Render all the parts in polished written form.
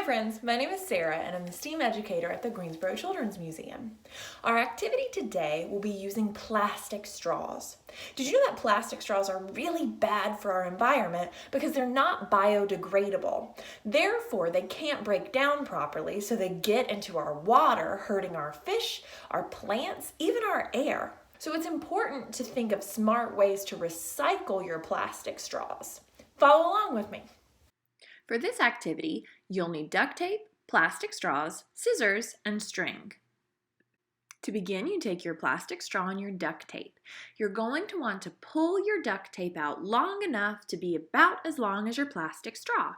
friends, my name is Sarah and I'm the STEAM educator at the Greensboro Children's Museum. Our activity today will be using plastic straws. Did you know that plastic straws are really bad for our environment because they're not biodegradable? Therefore, they can't break down properly, so they get into our water, hurting our fish, our plants, even our air. So it's important to think of smart ways to recycle your plastic straws. Follow along with me. For this activity, you'll need duct tape, plastic straws, scissors, and string. To begin, you take your plastic straw and your duct tape. You're going to want to pull your duct tape out long enough to be about as long as your plastic straw.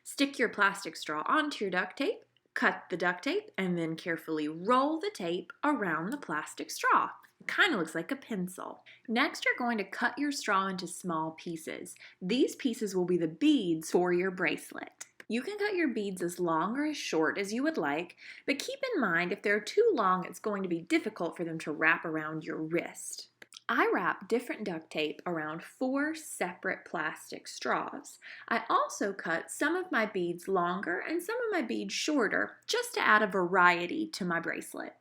Stick your plastic straw onto your duct tape, cut the duct tape, and then carefully roll the tape around the plastic straw. It kind of looks like a pencil. Next, you're going to cut your straw into small pieces. These pieces will be the beads for your bracelet. You can cut your beads as long or as short as you would like, but keep in mind if they're too long, it's going to be difficult for them to wrap around your wrist. I wrap different duct tape around 4 separate plastic straws. I also cut some of my beads longer and some of my beads shorter, just to add a variety to my bracelet.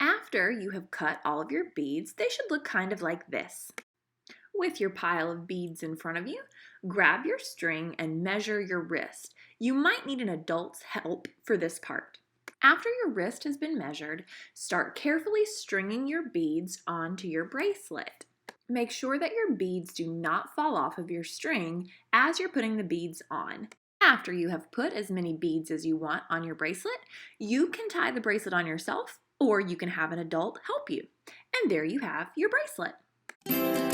After you have cut all of your beads, they should look kind of like this. With your pile of beads in front of you, grab your string and measure your wrist. You might need an adult's help for this part. After your wrist has been measured, start carefully stringing your beads onto your bracelet. Make sure that your beads do not fall off of your string as you're putting the beads on. After you have put as many beads as you want on your bracelet, you can tie the bracelet on yourself, or you can have an adult help you. And there you have your bracelet.